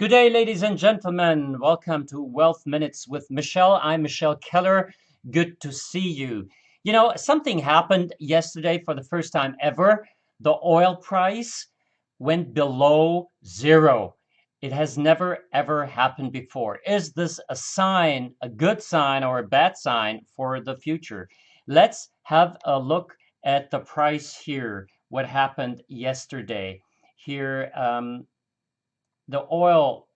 Good day, ladies and gentlemen. Welcome to Wealth Minutes with Michelle. I'm Michelle Keller. Good to see you. You know, something happened yesterday for the first time ever. The oil price went below zero. It has never ever happened before. Is this a sign, a good sign, or a bad sign for the future? Let's have a look at the price here. What happened yesterday? Here, the oil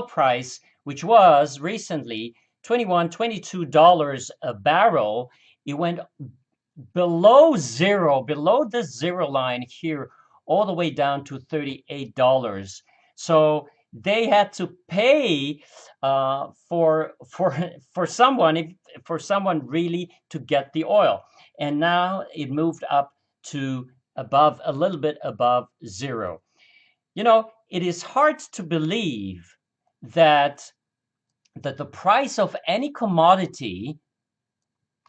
price, which was recently 21, $22 a barrel, it went below zero, below the zero line here, all the way down to $38. So they had to pay for someone really to get the oil, and now it moved up to above a little bit above zero. You know, it is hard to believe that the price of any commodity,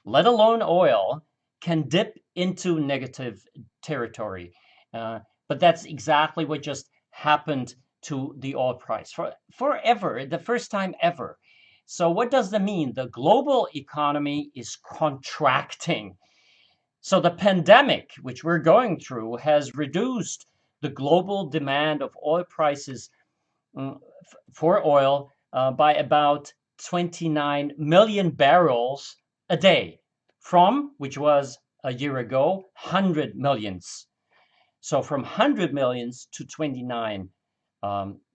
let alone oil, can dip into negative territory. But that's exactly what just happened to the oil price forever, the first time ever. So what does that mean? The global economy is contracting. So the pandemic, which we're going through, has reduced the global demand of oil prices for oil by about 29 million barrels a day from, which was a year ago, 100 millions. So from 100 millions to 29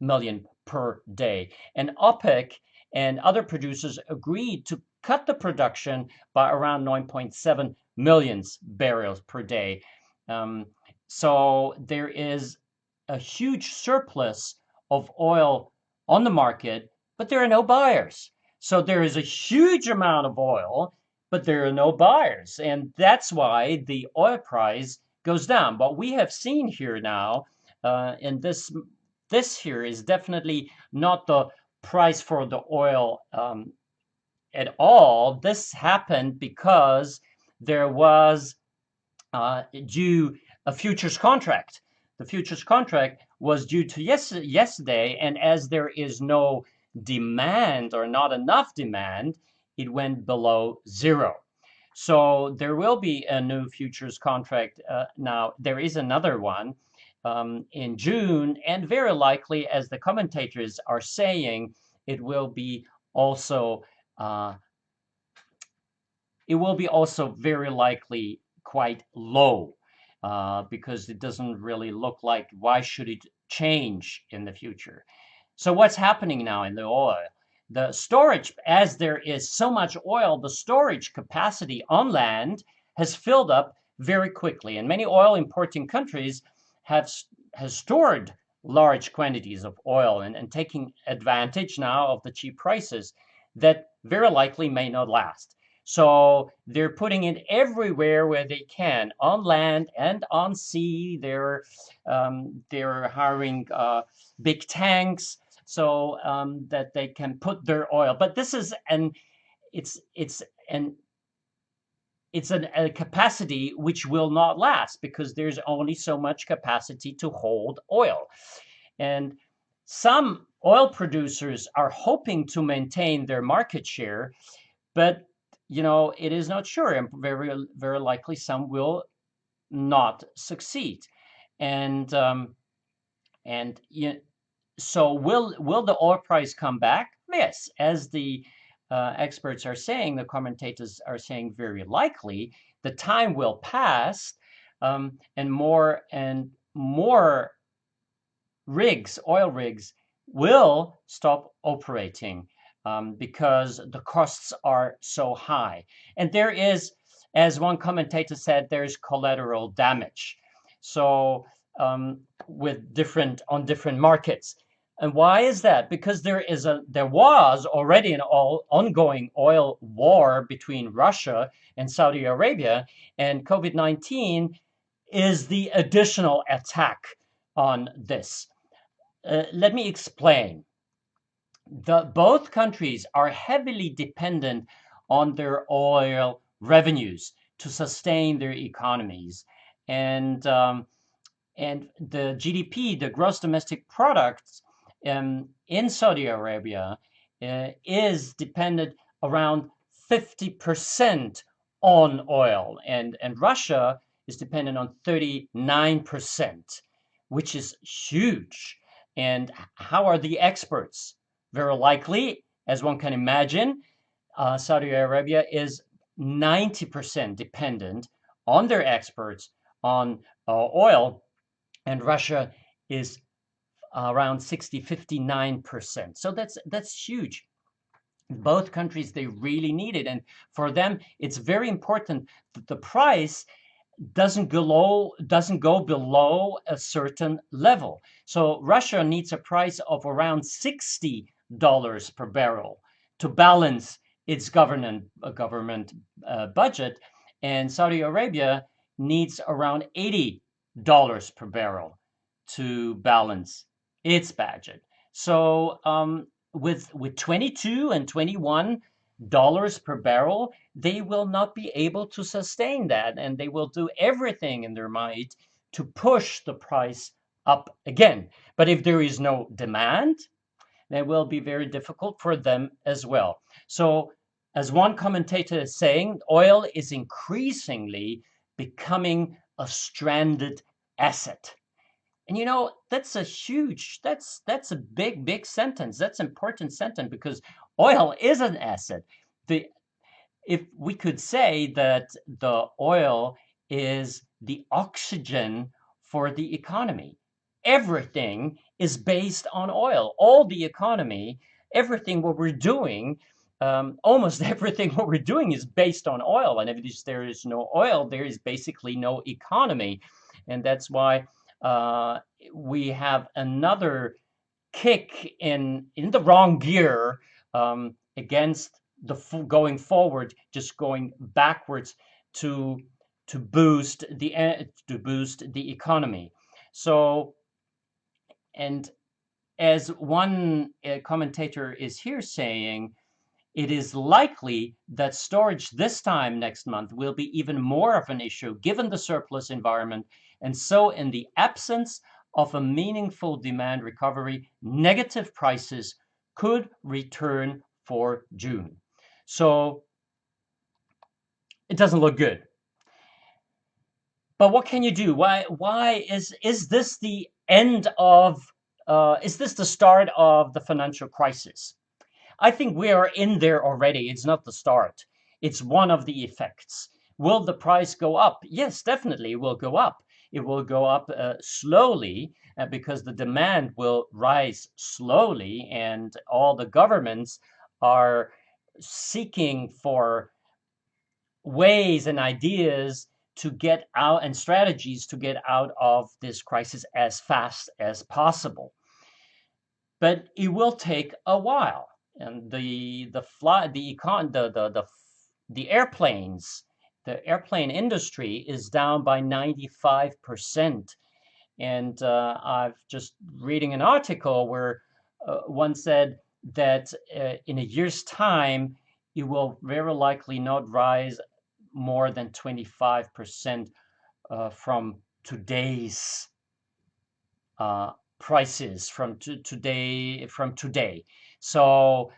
million per day. And OPEC and other producers agreed to cut the production by around 9.7 million barrels per day. So there is a huge surplus of oil on the market, but there are no buyers. So there is a huge amount of oil, but there are no buyers. And that's why the oil price goes down. What we have seen here now, in this here is definitely not the price for the oil at all. This happened because there was due a futures contract. The futures contract was due to yesterday, and as there is no demand or not enough demand, it went below zero. So there will be a new futures contract now. There is another one in June, and very likely, as the commentators are saying, it will be also uh, very likely quite low because it doesn't really look like why should it change in the future. So what's happening now in the oil? The storage, as there is so much oil, the storage capacity on land has filled up very quickly, and many oil importing countries has stored large quantities of oil and taking advantage now of the cheap prices that very likely may not last. So they're putting it everywhere where they can, on land and on sea. They're hiring big tanks so that they can put their oil. But this is it's it's an a capacity which will not last because there's only so much capacity to hold oil. And some oil producers are hoping to maintain their market share, but it is not sure, and very likely some will not succeed. And and you, so will the oil price come back? Yes, as the experts are saying, the commentators are saying very likely. The time will pass, and more oil rigs, will stop operating because the costs are so high. And there is, as one commentator said, there's collateral damage. So with on different markets. And why is that? Because there was already an ongoing oil war between Russia and Saudi Arabia, and COVID-19 is the additional attack on this. Let me explain. Both countries are heavily dependent on their oil revenues to sustain their economies, and the GDP, the gross domestic product, in Saudi Arabia is dependent around 50% on oil, and Russia is dependent on 39%, which is huge. And how are the experts? Very likely, as one can imagine, Saudi Arabia is 90% dependent on their experts on oil, and Russia is around 60, 59%. So that's huge. Both countries, they really need it. And for them, it's very important that the price doesn't go below a certain level. So Russia needs a price of around $60 per barrel to balance its government budget, and Saudi Arabia needs around $80 per barrel to balance its budget. So with 22 and 21 dollars per barrel, they will not be able to sustain that, and they will do everything in their might to push the price up again. But if there is no demand, then it will be very difficult for them as well. So, as one commentator is saying, oil is increasingly becoming a stranded asset. And that's that's a big sentence. That's an important sentence because oil is an asset. The If we could say that the oil is the oxygen for the economy. Everything is based on oil. All the economy, everything what we're doing, almost everything what we're doing is based on oil. And if there is no oil, there is basically no economy. And that's why we have another kick in the wrong gear against the going forward, just going backwards to boost the economy. So, and as one commentator is here saying, it is likely that storage this time next month will be even more of an issue given the surplus environment. And so, in the absence of a meaningful demand recovery, negative prices could return for June. So, it doesn't look good. But what can you do? Why is this the end of is this the start of the financial crisis? I think we are in there already. It's not the start. It's one of the effects. Will the price go up? Yes, definitely it will go up. It will go up slowly because the demand will rise slowly, and all the governments are seeking for ways and ideas to get out and strategies to get out of this crisis as fast as possible. But it will take a while, and the airplanes, the airplane industry is down by 95%. And I've just reading an article where one said that in a year's time it will very likely not rise more than 25% from today's prices from today. So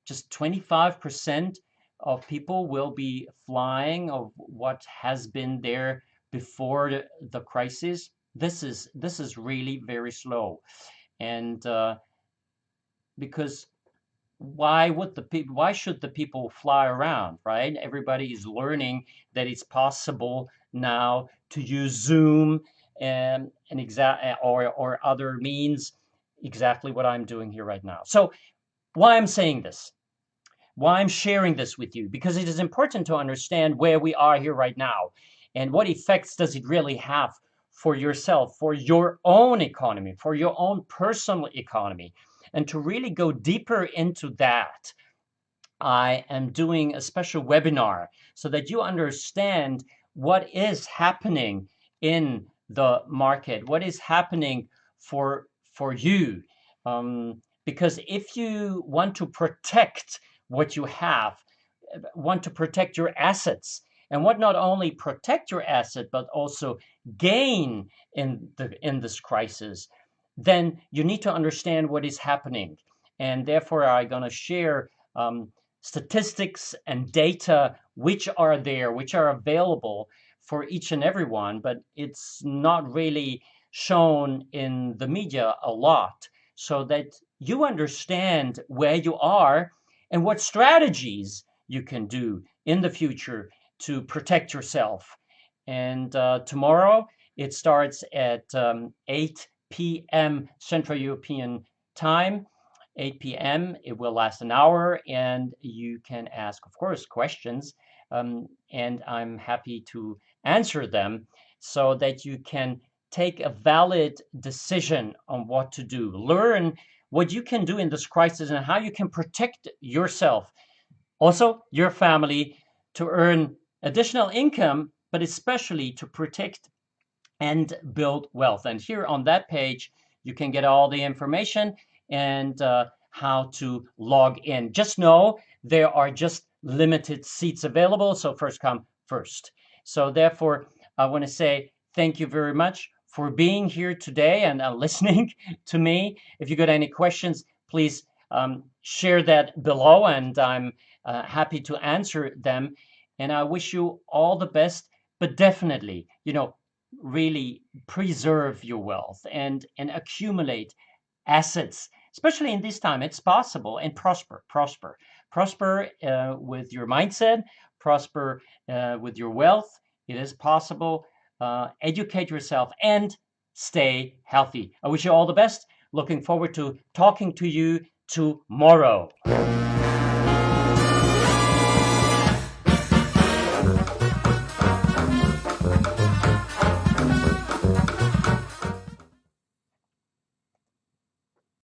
just 25% of people will be flying of what has been there before the crisis. This is really very slow, and because why should the people fly around, right? Everybody is learning that it's possible now to use Zoom and or other means, exactly what I'm doing here right now. So why I'm saying this, why I'm sharing this with you, because it is important to understand where we are here right now and what effects does it really have for yourself, for your own economy, for your own personal economy. And to really go deeper into that, I am doing a special webinar so that you understand what is happening in the market, what is happening for you. Because if you want to protect what you have, want to protect your assets, and what not only protect your asset but also gain in this crisis, then you need to understand what is happening. And therefore, I'm going to share statistics and data which are there, which are available for each and every one, but it's not really shown in the media a lot, so that you understand where you are and what strategies you can do in the future to protect yourself. And tomorrow it starts at 8 p.m. Central European Time. 8 p.m. It will last an hour, and you can ask, of course, questions, and I'm happy to answer them so that you can take a valid decision on what to do. Learn what you can do in this crisis and how you can protect yourself, also your family, to earn additional income, but especially to protect and build wealth. And here on that page, you can get all the information and how to log in. Just know there are just limited seats available, so first come first. So therefore, I want to say thank you very much for being here today and listening to me. If you got any questions, please share that below, and I'm happy to answer them. And I wish you all the best, but definitely, really preserve your wealth and accumulate assets, especially in this time. It's possible, and prosper with your mindset, prosper with your wealth. It is possible. Educate yourself and stay healthy. I wish you all the best. Looking forward to talking to you tomorrow.